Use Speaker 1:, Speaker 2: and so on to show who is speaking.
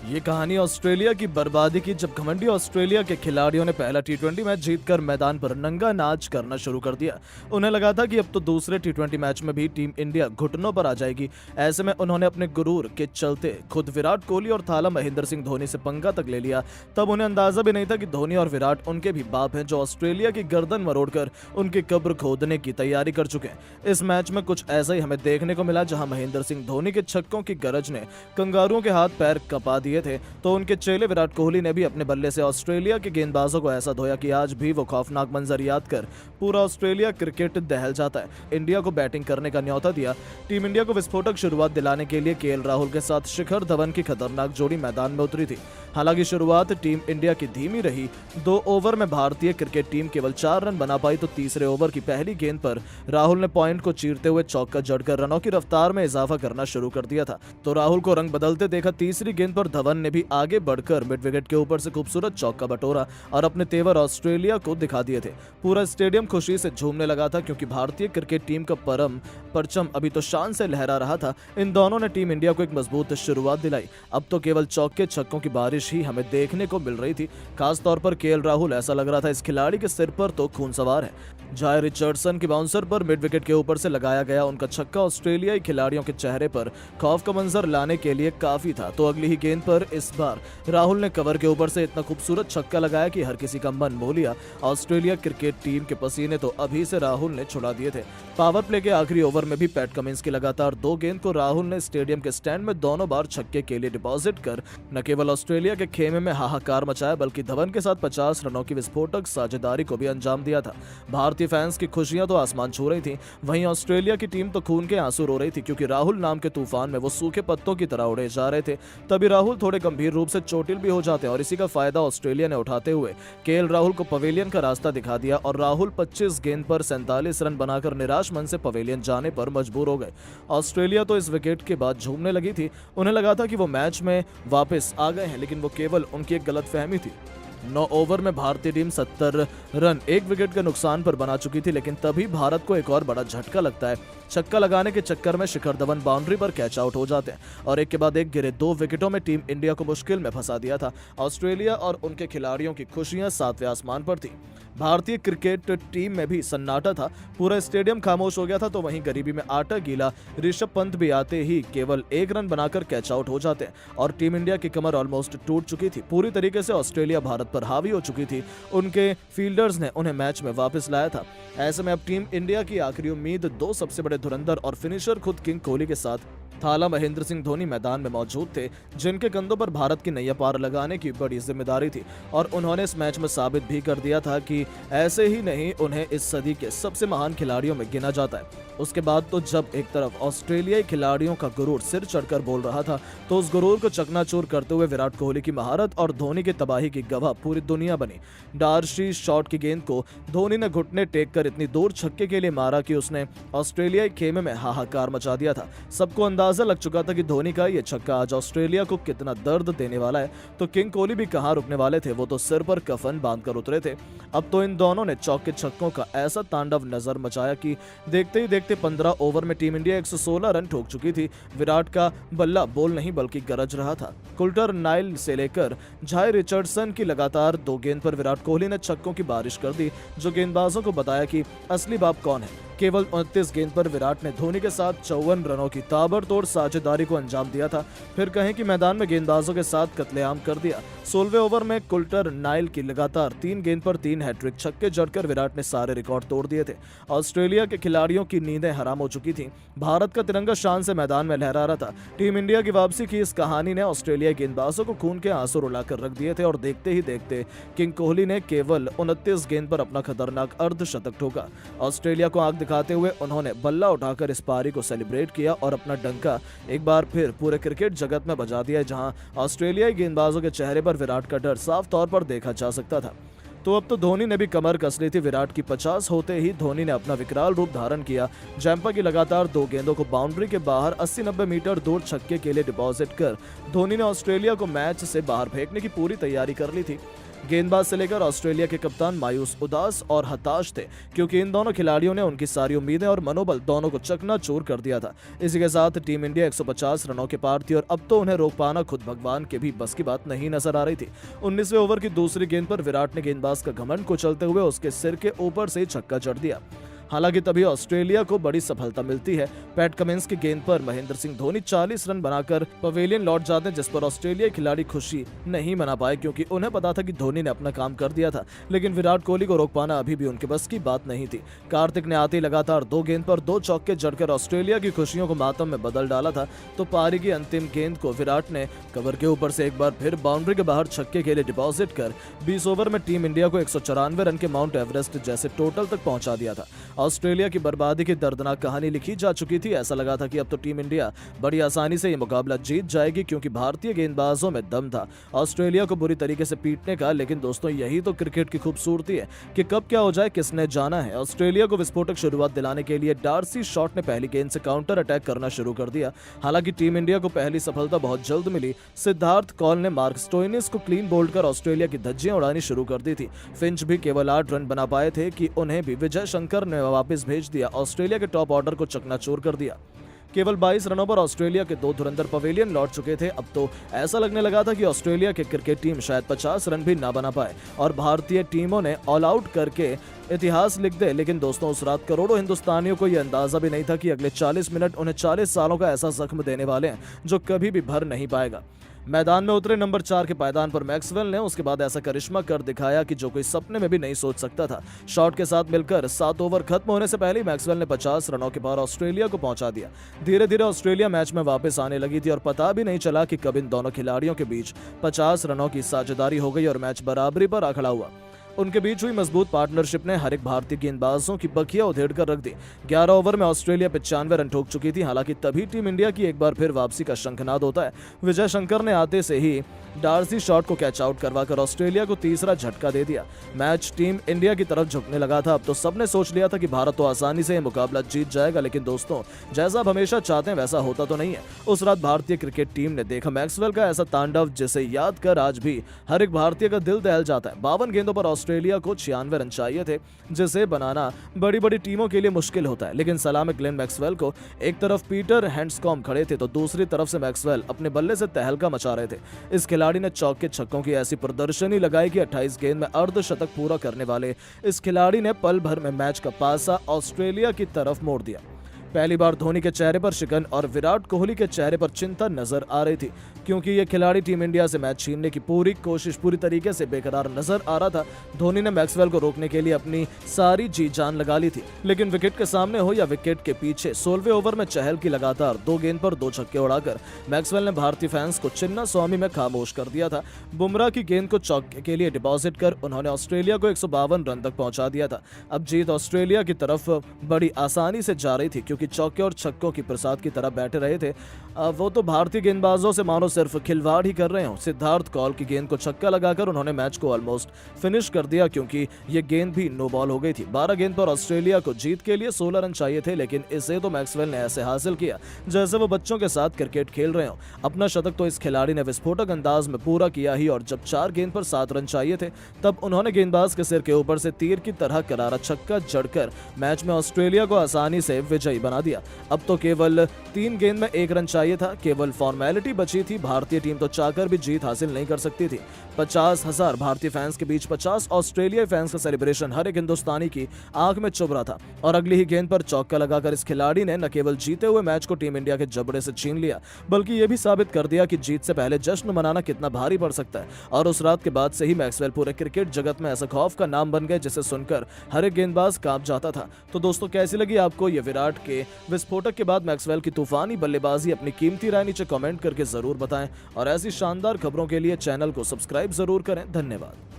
Speaker 1: ये कहानी ऑस्ट्रेलिया की बर्बादी की, जब घमंडी ऑस्ट्रेलिया के खिलाड़ियों ने पहला टी20 मैच जीतकर मैदान पर नंगा नाच करना शुरू कर दिया। उन्हें लगा था कि अब तो दूसरे टी20 मैच में भी टीम इंडिया घुटनों पर आ जाएगी। ऐसे में उन्होंने अपने गुरूर के चलते खुद विराट कोहली और थाला महेंद्र सिंह धोनी से पंगा तक ले लिया। तब उन्हें अंदाजा भी नहीं था कि धोनी और विराट उनके भी बाप हैं, जो ऑस्ट्रेलिया की गर्दन मरोड़कर उनकी कब्र खोदने की तैयारी कर चुके हैं। इस मैच में कुछ ऐसा ही हमें देखने को मिला, जहां महेंद्र सिंह धोनी के छक्कों की गरज ने कंगारुओं के हाथ पैर कपा दिए थे, तो उनके चेले विराट कोहली ने भी अपने बल्ले से ऑस्ट्रेलिया के गेंदबाजों को ऐसा धोया कि आज भी वो खौफनाक मंजर याद कर पूरा ऑस्ट्रेलिया क्रिकेट दहल जाता है। इंडिया को बैटिंग करने का न्योता दिया। टीम इंडिया को विस्फोटक शुरुआत दिलाने के लिए केएल राहुल के साथ शिखर धवन की खतरनाक जोड़ी मैदान में उतरी थी। हालांकि शुरुआत टीम इंडिया की धीमी रही। 2 ओवर में भारतीय क्रिकेट टीम केवल 4 रन बना पाई, तो तीसरे ओवर की पहली गेंद पर राहुल ने पॉइंट को चीरते हुए चौका जड़कर रनों की रफ्तार में इजाफा करना शुरू कर दिया था। तो राहुल को रंग बदलते देखा तीसरी गेंद पर धवन ने भी आगे बढ़कर मिड विकेट के ऊपर से खूबसूरत चौका बटोरा और अपने तेवर ऑस्ट्रेलिया को दिखा दिए थे। पूरा स्टेडियम खुशी से झूमने लगा था, क्योंकि भारतीय क्रिकेट टीम का परचम अभी तो शान से लहरा रहा था। इन दोनों ने टीम इंडिया को एक मजबूत शुरुआत दिलाई। अब तो केवल चौके छक्कों की बारिश ही हमें देखने को मिल रही थी। खास तौर पर केएल राहुल, ऐसा लग रहा था इस खिलाड़ी के सिर पर तो खून सवार है। जाय रिचर्डसन की बाउंसर पर मिड विकेट के ऊपर से लगाया गया उनका छक्का ऑस्ट्रेलियाई खिलाड़ियों के चेहरे पर खौफ का मंजर लाने के लिए काफी था। तो अगली ही गेंद पर इस बार राहुल ने कवर के ऊपर से इतना खूबसूरत छक्का लगाया कि हर किसी का मन मोह लिया। ऑस्ट्रेलिया क्रिकेट टीम के पसीने तो अभी से राहुल ने छुड़ा दिए थे। पावर प्ले के आखिरी ओवर में भी पैट कमिंस की लगातार 2 गेंद को राहुल ने स्टेडियम के स्टैंड में दोनों बार छक्के के लिए डिपॉजिट कर न केवल ऑस्ट्रेलिया के खेमे में हाहाकार मचाया, बल्कि धवन के साथ 50 रनों की विस्फोटक साझेदारी को भी अंजाम दिया था। भारतीय फैंस की खुशियां तो आसमान छू रही थी, वहीं ऑस्ट्रेलिया की टीम तो खून के आंसू रो रही थी, क्योंकि राहुल नाम के तूफान में वो सूखे पत्तों की तरह उड़े जा रहे थे। तभी राहुल थोड़े गंभीर रूप से चोटिल भी हो जाते, और इसी का फायदा ऑस्ट्रेलिया ने उठाते हुए केएल राहुल को पवेलियन का रास्ता दिखा दिया, और राहुल 25 गेंद पर 47 रन बनाकर निराश मन से पवेलियन जाने पर मजबूर हो गए। ऑस्ट्रेलिया तो इस विकेट के बाद झूमने लगी थी। उन्हें लगा था कि वो मैच में वापस आ गए हैं, लेकिन वो केवल उनकी एक गलतफहमी थी। 9 ओवर में भारतीय टीम 70 रन 1 विकेट के नुकसान पर बना चुकी थी, लेकिन तभी भारत को एक और बड़ा झटका लगता है। छक्का लगाने के चक्कर में शिखर धवन बाउंड्री पर कैच आउट हो जाते हैं, और एक के बाद एक गिरे 2 विकेटों में टीम इंडिया को मुश्किल में फंसा दिया था। ऑस्ट्रेलिया और उनके खिलाड़ियों की खुशियां 7वें आसमान पर थी। भारतीय क्रिकेट टीम में भी सन्नाटा था। पूरा स्टेडियम खामोश हो गया था। तो वहीं गरीबी में आटा गीला ऋषभ पंत भी आते ही केवल 1 रन बनाकर कैच आउट हो जाते हैं, और टीम इंडिया की कमर ऑलमोस्ट टूट चुकी थी। पूरी तरीके से ऑस्ट्रेलिया भारत पर हावी हो चुकी थी। उनके फील्डर्स ने उन्हें मैच में वापस लाया था। ऐसे में अब टीम इंडिया की आखिरी उम्मीद 2 सबसे बड़े धुरंधर और फिनिशर खुद किंग कोहली के साथ थाला महेंद्र सिंह धोनी मैदान में मौजूद थे, जिनके कंधों पर भारत की नैया पार लगाने की बड़ी जिम्मेदारी थी। और उन्होंने इस मैच में साबित भी कर दिया था कि ऐसे ही नहीं, उन्हें इस सदी के सबसे महान खिलाड़ियों में गिना जाता है। उसके बाद तो जब एक तरफ ऑस्ट्रेलियाई खिलाड़ियों का गुरूर सिर चढ़कर बोल रहा था, तो उस गुरूर को चकनाचूर करते हुए विराट कोहली की महारत और धोनी की तबाही की गवाह पूरी दुनिया बनी। डार्सी शॉट की गेंद को धोनी ने घुटने टेक कर इतनी दूर छक्के के लिए मारा कि उसने ऑस्ट्रेलियाई खेमे में हाहाकार मचा दिया था। सबको अंदाजा लग चुका था कि धोनी का ये छक्का आज ऑस्ट्रेलिया को कितना दर्द देने वाला है। तो किंग कोहली भी कहां रुकने वाले थे, वो तो सिर पर कफन बांधकर उतरे थे। अब तो इन दोनों ने चौके छक्कों का ऐसा तांडव नजर मचाया कि देखते ही देखते 15 ओवर में टीम इंडिया 116 रन ठोक चुकी थी। विराट का बल्ला बोल नहीं बल्कि गरज रहा था। कुल्टर नाइल से लेकर जाय रिचर्डसन की लगातार 2 गेंद पर विराट कोहली ने छक्कों की बारिश कर दी, जो गेंदबाजों को बताया कि असली बाप कौन है। केवल 29 गेंद पर विराट ने धोनी के साथ 54 रनों की ताबड़तोड़ साझेदारी को अंजाम दिया था। फिर कहें कि मैदान में गेंदबाजों के साथ कत्लेआम कर दिया। 16वें ओवर में कुल्टर नाइल की लगातार 3 गेंद पर 3 हैट्रिक छक्के जड़कर विराट ने सारे रिकॉर्ड तोड़ दिए थे। ऑस्ट्रेलिया के खिलाड़ियों की नींदें हराम हो चुकी थीं। भारत का तिरंगा शान से मैदान में लहरा रहा था। टीम इंडिया की वापसी की इस कहानी ने ऑस्ट्रेलियाई गेंदबाजों को खून के आंसू रुलाकर रख दिए थे, और देखते ही देखते किंग कोहली ने केवल 29 गेंद पर अपना खतरनाक अर्धशतक ठोका। ऑस्ट्रेलिया को आंख दिखाते हुए उन्होंने बल्ला उठाकर इस पारी को सेलिब्रेट किया और अपना डंका एक बार फिर पूरे क्रिकेट जगत में बजा दिया, जहां ऑस्ट्रेलियाई गेंदबाजों के चेहरे पर विराट का डर साफ तौर पर देखा जा सकता था। तो अब तो धोनी ने भी कमर कस ली थी। विराट की 50 होते ही धोनी ने अपना विकराल रूप धारण किया। जैम्पा की लगातार 2 गेंदों को बाउंड्री के बाहर 80-90 मीटर दूर छक्के के लिए डिपॉजिट कर धोनी ने ऑस्ट्रेलिया को मैच से बाहर फेंकने की पूरी तैयारी कर ली थी। गेंदबाज से लेकर ऑस्ट्रेलिया के कप्तान मायूस, उदास और हताश थे, क्योंकि इन दोनों खिलाड़ियों ने उनकी सारी उम्मीदें और मनोबल दोनों को चकनाचूर कर दिया था। इसी के साथ टीम इंडिया 150 रनों के पार थी और अब तो उन्हें रोक पाना खुद भगवान के भी बस की बात नहीं नजर आ रही थी। 19वें ओवर की दूसरी गेंद पर विराट ने गेंदबाज का घमंड को चलते हुए उसके सिर के ऊपर से ही छक्का जड़ दिया। हालांकि तभी ऑस्ट्रेलिया को बड़ी सफलता मिलती है। पैट कमिंस की गेंद पर महेंद्र सिंह धोनी 40 रन बनाकर पवेलियन लौट जाते हैं, जिस पर ऑस्ट्रेलिया खिलाड़ी खुशी नहीं मना पाए, क्योंकि उन्हें पता था कि धोनी ने अपना काम कर दिया था। लेकिन विराट कोहली को रोक पाना अभी भी उनके बस की बात नहीं थी। कार्तिक ने आते ही लगातार 2 गेंद पर 2 चौके जड़कर ऑस्ट्रेलिया की खुशियों को मातम में बदल डाला था। तो पारी की अंतिम गेंद को विराट ने कवर के ऊपर से एक बार फिर बाउंड्री के बाहर छक्के के लिए डिपॉजिट कर 20 ओवर में टीम इंडिया को 194 रन के माउंट एवरेस्ट जैसे टोटल तक पहुंचा दिया था। ऑस्ट्रेलिया की बर्बादी की दर्दनाक कहानी लिखी जा चुकी थी। ऐसा लगा था कि अब तो टीम इंडिया बड़ी आसानी से ये मुकाबला जीत जाएगी, क्योंकि भारतीय गेंदबाजों में दम था ऑस्ट्रेलिया को बुरी तरीके से पीटने का। लेकिन दोस्तों, यही तो क्रिकेट की खूबसूरती है कि कब क्या हो जाए किसने जाना है। ऑस्ट्रेलिया को विस्फोटक शुरुआत दिलाने के लिए डार्सी शॉट ने पहली गेंद से काउंटर अटैक करना शुरू कर दिया। हालांकि टीम इंडिया को पहली सफलता बहुत जल्द मिली। सिद्धार्थ कौल ने मार्क स्टोइनिस को क्लीन बोल्ड कर ऑस्ट्रेलिया की धज्जियां उड़ानी शुरू कर दी थी। फिंच भी केवल 8 रन बना पाए थे कि उन्हें भी विजय शंकर ने वापस भेज दिया। ऑस्ट्रेलिया के टॉप ऑर्डर को चकनाचूर कर दिया। केवल 22 रनों पर ऑस्ट्रेलिया के 2 धुरंधर पवेलियन लौट चुके थे। अब तो ऐसा लगने लगा था कि ऑस्ट्रेलिया की क्रिकेट टीम शायद 50 रन भी ना बना पाए और भारतीय टीमों ने ऑल आउट करके इतिहास लिख दे। लेकिन दोस्तों, उस रात करोड़ों हिंदुस्तानियों को यह अंदाजा भी नहीं था कि अगले 40 मिनट उन्हें 40 सालों का ऐसा जख्म देने वाले हैं जो कभी भी भर नहीं पाएगा। मैदान में उतरे नंबर 4 के पायदान पर मैक्सवेल ने उसके बाद ऐसा करिश्मा कर दिखाया कि जो कोई सपने में भी नहीं सोच सकता था। शॉट के साथ मिलकर 7 ओवर खत्म होने से पहले मैक्सवेल ने 50 रनों के पार ऑस्ट्रेलिया को पहुंचा दिया। धीरे धीरे ऑस्ट्रेलिया मैच में वापस आने लगी थी और पता भी नहीं चला कि कब इन दोनों खिलाड़ियों के बीच 50 रनों की साझेदारी हो गई और मैच बराबरी पर आ खड़ा हुआ। उनके बीच हुई मजबूत पार्टनरशिप ने हर एक भारतीय गेंदबाजों की बखिया उधेड़ कर रख दी। 11 ओवर में ऑस्ट्रेलिया 95 रन ठोक चुकी थी। हालांकि तभी टीम इंडिया की एक बार फिर वापसी का शंखनाद होता है। विजय शंकर ने आते से ही डार्सी शॉट को कैच आउट करवाकर ऑस्ट्रेलिया को तीसरा झटका दे दिया। मैच टीम इंडिया की तरफ झुकने लगा था। अब तो सबने सोच लिया था कि भारत तो आसानी से यह मुकाबला जीत जाएगा। लेकिन दोस्तों, जैसा आप हमेशा चाहते हैं वैसा होता तो नहीं है। उस रात भारतीय क्रिकेट टीम ने देखा मैक्सवेल का ऐसा तांडव जिसे याद कर आज भी हर एक भारतीय का दिल दहल जाता है। 52 गेंदों पर ऑस्ट्रेलिया को 96 रन चाहिए थे, जिसे बनाना बड़ी बड़ी टीमों के लिए मुश्किल होता है। लेकिन सलाम ग्लेन मैक्सवेल को। एक तरफ पीटर हैंड्सकॉम्ब खड़े थे तो दूसरी तरफ से मैक्सवेल अपने बल्ले से तहलका मचा रहे थे। इस खिलाड़ी ने चौके छक्कों की ऐसी प्रदर्शनी लगाई कि 28 गेंद में अर्धशतक पूरा करने वाले इस खिलाड़ी ने पल भर में मैच का पासा ऑस्ट्रेलिया की तरफ मोड़ दिया। पहली बार धोनी के चेहरे पर शिकन और विराट कोहली के चेहरे पर चिंता नजर आ रही थी, क्योंकि ये खिलाड़ी टीम इंडिया से मैच छीनने की पूरी कोशिश पूरी तरीके से बेकरार नजर आ रहा था। धोनी ने मैक्सवेल को रोकने के लिए अपनी सारी जी जान लगा ली थी, लेकिन विकेट के सामने हो या विकेट के पीछे 16वें ओवर में चहल की लगातार 2 गेंद पर 2 छक्के उड़ाकर मैक्सवेल ने भारतीय फैंस को चिन्ना स्वामी में खामोश कर दिया था। बुमराह की गेंद को चौके के लिए डिपॉजिट कर उन्होंने ऑस्ट्रेलिया को 152 रन तक पहुंचा दिया था। अब जीत ऑस्ट्रेलिया की तरफ बड़ी आसानी से जा रही थी, क्योंकि चौके और छक्कों की प्रसाद की तरह बैठे रहे थे। वो तो भारतीय गेंदबाजों से मानो सिर्फ खिलवाड़ ही कर रहे हो। सिद्धार्थ कौल की गेंद को छक्का लगाकर उन्होंने मैच को ऑलमोस्ट फिनिश कर दिया, क्योंकि ये गेंद भी नो बॉल हो गई थी। 12 गेंद पर ऑस्ट्रेलिया को जीत के लिए 16 रन चाहिए थे, लेकिन इसे तो मैक्सवेल ने ऐसे हासिल किया जैसे वो बच्चों के साथ क्रिकेट खेल रहे हो। अपना शतक तो इस खिलाड़ी ने विस्फोटक अंदाज में पूरा किया ही, और जब 4 गेंद पर 7 रन चाहिए थे तब उन्होंने गेंदबाज के सिर के ऊपर से तीर की तरह करारा छक्का जड़कर मैच में ऑस्ट्रेलिया को आसानी से विजयी बना दिया। अब तो केवल 3 गेंद में 1 रन चाहिए था, केवल फॉर्मेलिटी बची थी। भारतीय टीम तो चाहकर भी जीत हासिल नहीं कर सकती थी। 50,000 भारतीय फैंस के बीच 50 ऑस्ट्रेलियाई फैंस का सेलिब्रेशन हर एक हिंदुस्तानी की आंख में चुभ रहा था, और अगली ही गेंद पर चौका लगाकर इस खिलाड़ी ने न केवल जीते हुए मैच को टीम इंडिया के जबड़े से छीन लिया, बल्कि यह भी साबित कर दिया कि जीत से पहले जश्न मनाना कितना भारी पड़ सकता है। और उस रात के बाद से ही मैक्सवेल पूरे क्रिकेट जगत में ऐसा खौफ का नाम बन गए जिसे सुनकर हर एक गेंदबाज कांप जाता था। तो दोस्तों, कैसी लगी आपको ये विराट के विस्फोटक के बाद मैक्सवेल की तूफानी बल्लेबाजी? अपनी कीमती राय नीचे कमेंट करके जरूर बताएं, और ऐसी शानदार खबरों के लिए चैनल को सब्सक्राइब जरूर करें। धन्यवाद।